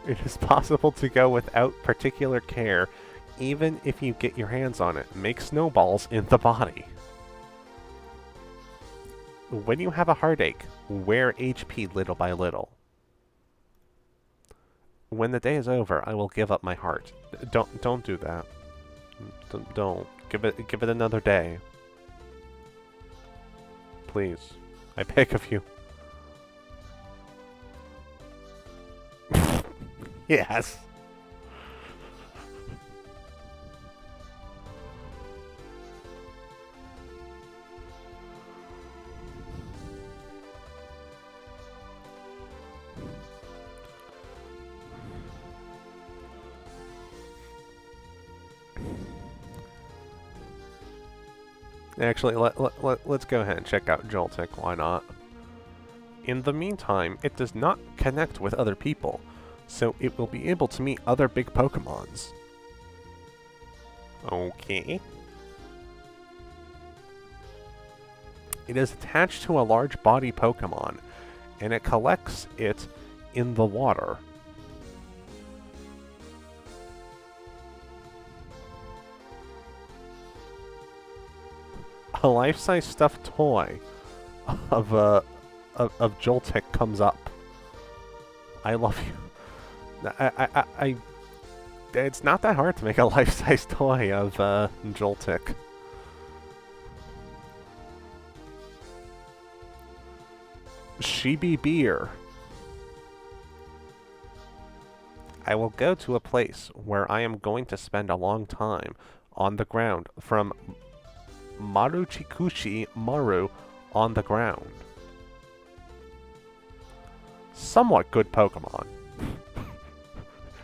[SPEAKER 1] It is possible to go without particular care, even if you get your hands on it. Make snowballs in the body. When you have a heartache, wear HP little by little. When the day is over, I will give up my heart. Don't do that. Don't. Give it another day. Please. I beg of you. Yes. Actually, let's go ahead and check out Joltik, why not? In the meantime, it does not connect with other people, so it will be able to meet other big Pokemons. Okay. It is attached to a large body Pokemon, and it collects it in the water. A life-size stuffed toy of Joltik comes up. I love you. It's not that hard to make a life-size toy of Joltik. Shibi Beer. I will go to a place where I am going to spend a long time on the ground from Maruchikushi Maru on the ground. Somewhat good Pokemon.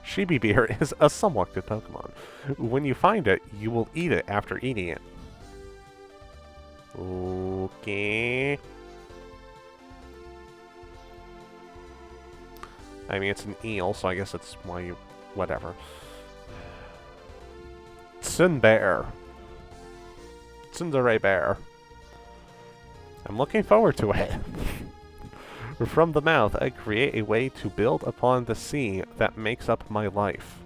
[SPEAKER 1] Shibi Beer is a somewhat good Pokemon. When you find it, you will eat it after eating it. Okay. I mean, it's an eel, so I guess that's why you... whatever. Tsundere. Tsundere Bear. I'm looking forward to it. From the mouth, I create a way to build upon the sea that makes up my life.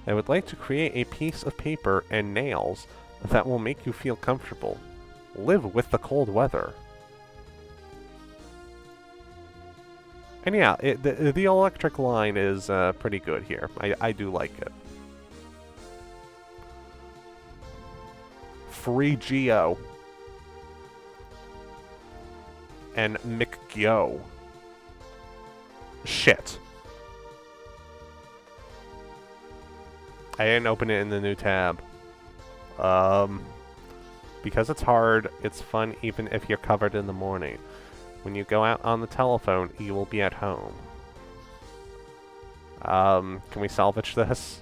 [SPEAKER 1] I would like to create a piece of paper and nails that will make you feel comfortable. Live with the cold weather. And yeah, the electric line is pretty good here. I do like it. Free Geo. And McGyo. Shit. I didn't open it in the new tab. Because it's hard, it's fun even if you're covered in the morning. When you go out on the telephone, you will be at home. Can we salvage this?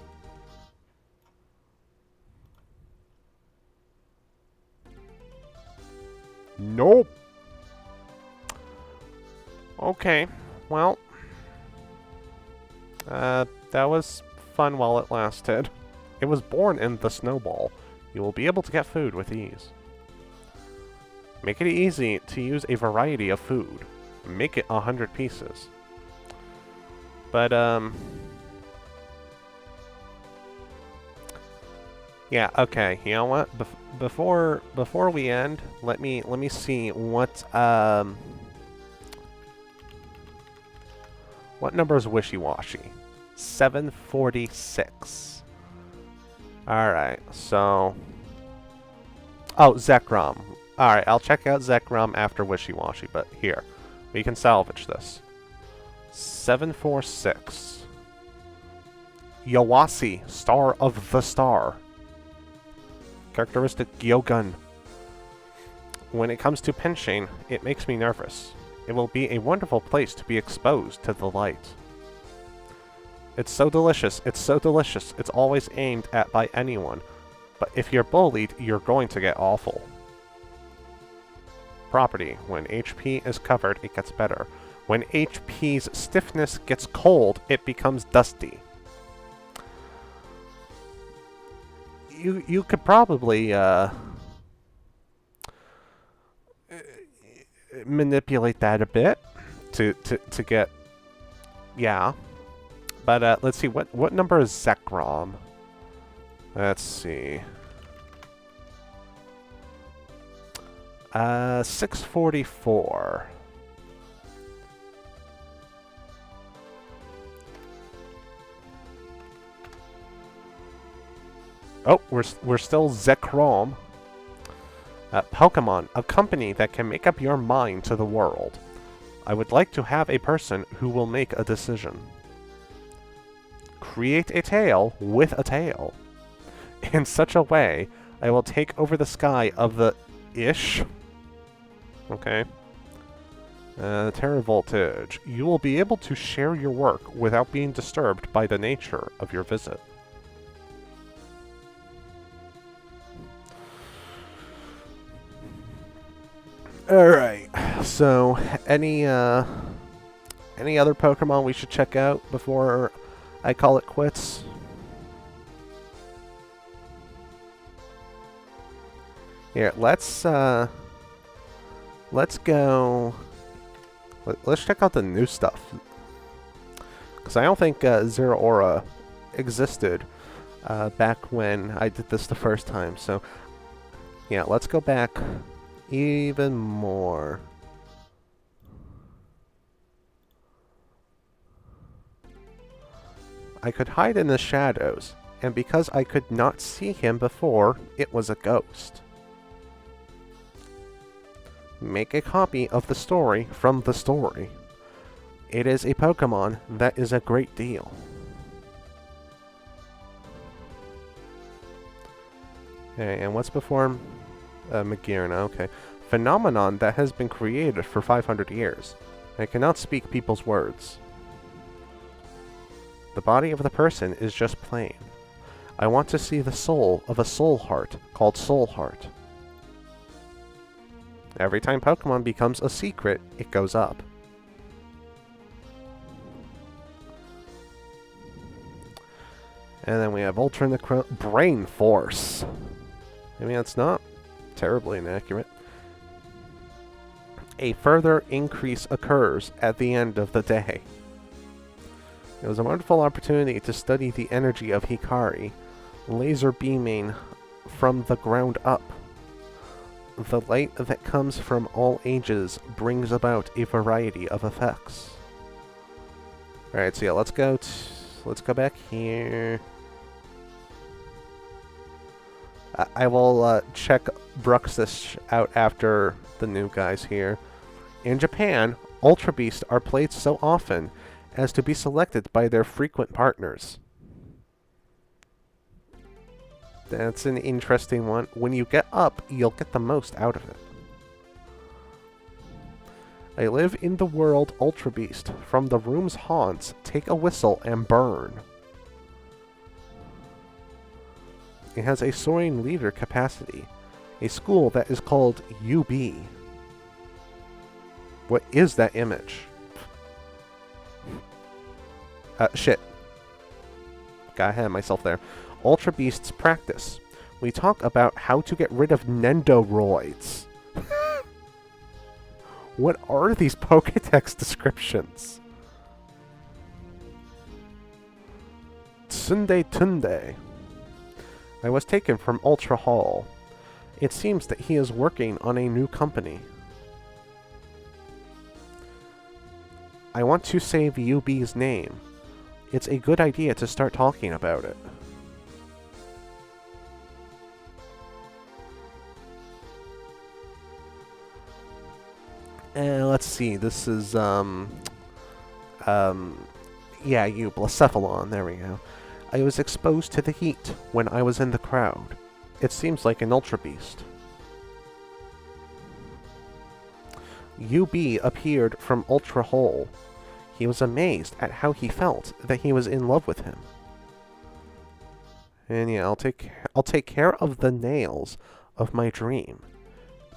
[SPEAKER 1] Nope. Okay, well. That was fun while it lasted. It was born in the snowball. You will be able to get food with ease. Make it easy to use a variety of food. Make it 100 pieces. But, yeah, okay. You know what? Before we end, let me see what number is Wishy-Washy? 746. Alright, so... Oh, Zekrom. Alright, I'll check out Zekrom after Wishy-Washy, but here. We can salvage this. 746. Yawasi, Star of the Star. Characteristic Gyogun. When it comes to pinching, it makes me nervous. It will be a wonderful place to be exposed to the light. It's so delicious, it's so delicious, it's always aimed at by anyone. But if you're bullied, you're going to get awful. Property. When HP is covered, it gets better. When HP's stiffness gets cold, it becomes dusty. You could probably manipulate that a bit to get, yeah. But let's see, what number is Zekrom? Let's see. 644. Oh, we're still Zekrom. Pokemon, a company that can make up your mind to the world. I would like to have a person who will make a decision. Create a tail with a tail. In such a way, I will take over the sky of the ish. Okay. Terra Voltage. You will be able to share your work without being disturbed by the nature of your visit. Alright, so any other Pokemon we should check out before I call it quits? Here, let's go. Let's check out the new stuff, because I don't think Zeraora existed back when I did this the first time. So, yeah, let's go back even more. I could hide in the shadows, and because I could not see him before, it was a ghost. Make a copy of the story from the story. It is a Pokemon that is a great deal. Okay, and what's before Magirna? Okay. Phenomenon that has been created for 500 years. I cannot speak people's words. The body of the person is just plain. I want to see the soul of a soul heart called Soul Heart. Every time Pokemon becomes a secret, it goes up. And then we have Ultra Brain Force. I mean, it's not terribly inaccurate. A further increase occurs at the end of the day. It was a wonderful opportunity to study the energy of Hikari, laser beaming from the ground up. The light that comes from all ages brings about a variety of effects. Alright, so yeah, let's go back here. I will check Bruxish out after the new guys here. In Japan, Ultra Beasts are played so often as to be selected by their frequent partners. That's an interesting one. When you get up, you'll get the most out of it. I live in the world Ultra Beast. From the room's haunts, take a whistle and burn. It has a soaring leader capacity. A school that is called UB. What is that image? Shit. Got ahead of myself there. Ultra Beasts practice. We talk about how to get rid of Nendoroids. What are these Pokédex descriptions? Tsunde Tunde. I was taken from Ultra Hall. It seems that he is working on a new company. I want to save UB's name. It's a good idea to start talking about it. Let's see, this is, yeah, Blacephalon, there we go. I was exposed to the heat when I was in the crowd. It seems like an Ultra Beast. UB appeared from Ultra Hole. He was amazed at how he felt that he was in love with him. And yeah, I'll take care of the nails of my dream.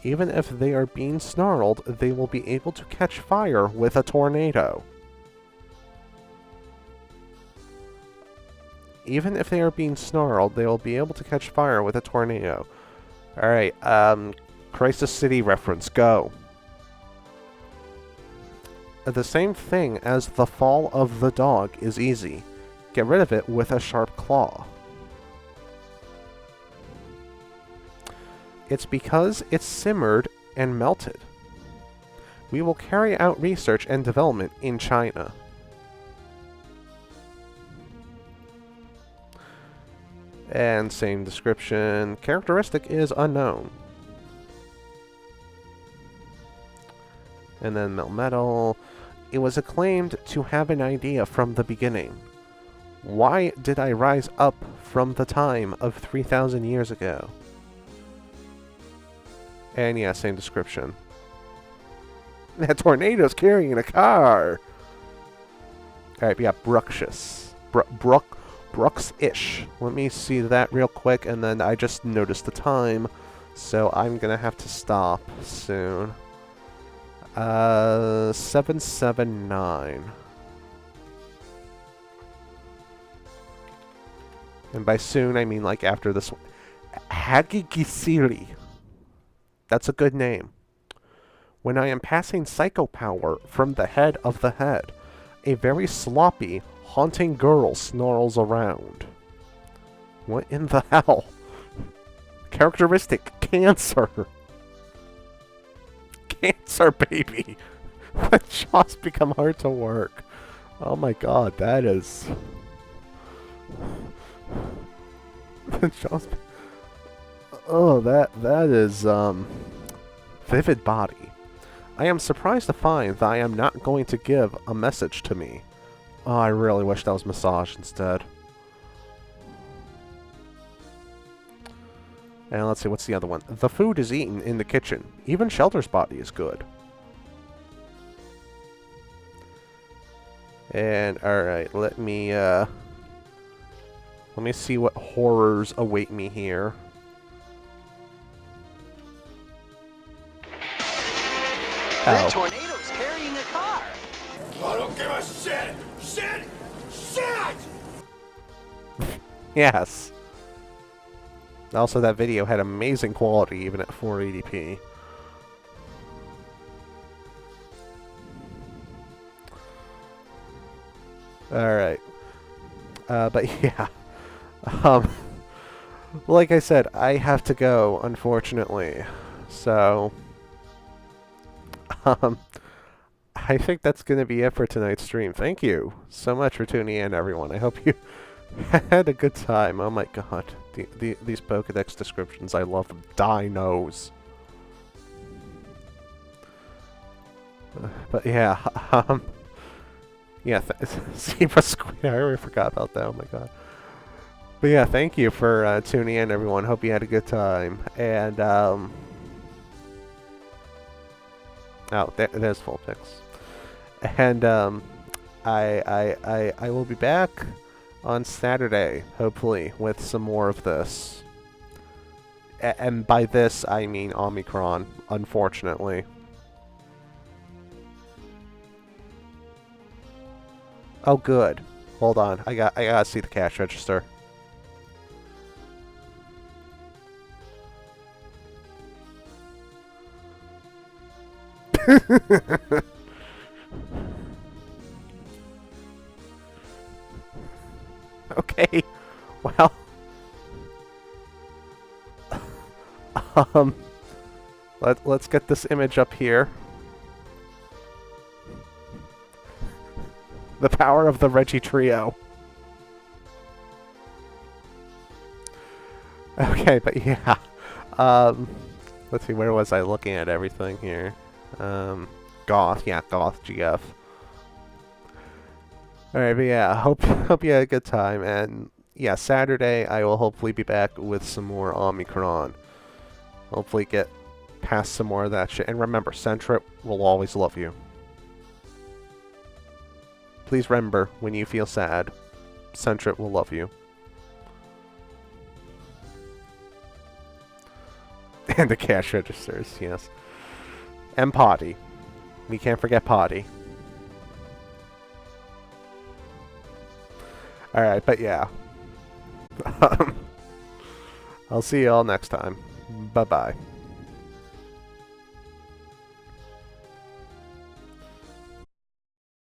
[SPEAKER 1] Even if they are being snarled, they will be able to catch fire with a tornado. Even if they are being snarled, they will be able to catch fire with a tornado. Alright, Crisis City reference, go. The same thing as the fall of the dog is easy. Get rid of it with a sharp claw. It's because it's simmered and melted. We will carry out research and development in China. And same description. Characteristic is unknown. And then Melmetal. It was acclaimed to have an idea from the beginning. Why did I rise up from the time of 3,000 years ago? And yeah, same description. That tornado's carrying a car! Alright, we got Bruxish. Bruxish. Let me see that real quick, and then I just noticed the time, so I'm gonna have to stop soon. 779. And by soon, I mean like after this one. Hagigisiri. That's a good name. When I am passing psycho power from the head of the head, a very sloppy, haunting girl snarls around. What in the hell? Characteristic, cancer. Cancer, baby. The jaws become hard to work. Oh my god, that is... Oh, that is vivid body. I am surprised to find that I am not going to give a message to me. Oh, I really wish that was massage instead. And let's see, what's the other one? The food is eaten in the kitchen. Even Shelter's body is good. And alright, let me see what horrors await me here.
[SPEAKER 2] That tornado's carrying a car.
[SPEAKER 3] I don't give a shit! Shit! Shit!
[SPEAKER 1] Yes. Also, that video had amazing quality even at 480p. Alright. But yeah. Like I said, I have to go, unfortunately. So, I think that's going to be it for tonight's stream. Thank you so much for tuning in, everyone. I hope you had a good time. Oh my god. These Pokedex descriptions, I love them. Dinos. But yeah, yeah, Zebra Squid, I already forgot about that, oh my god. But yeah, thank you for tuning in, everyone. Hope you had a good time. And, oh, there's full pics. And, I will be back on Saturday, hopefully, with some more of this. And by this, I mean Omicron, unfortunately. Oh, good. Hold on. I gotta see the cash register. Okay. Well. Let's get this image up here. The power of the Reggie trio. Okay, but yeah. Let's see, where was I looking at everything here? Goth, yeah, Goth GF. Alright, but yeah, hope you had a good time, and yeah, Saturday I will hopefully be back with some more Omicron. Hopefully get past some more of that shit. And remember, Centret will always love you. Please remember, when you feel sad, Centret will love you. And the cash registers, yes. And Potty. We can't forget Potty. Alright, but yeah. I'll see you all next time. Bye-bye.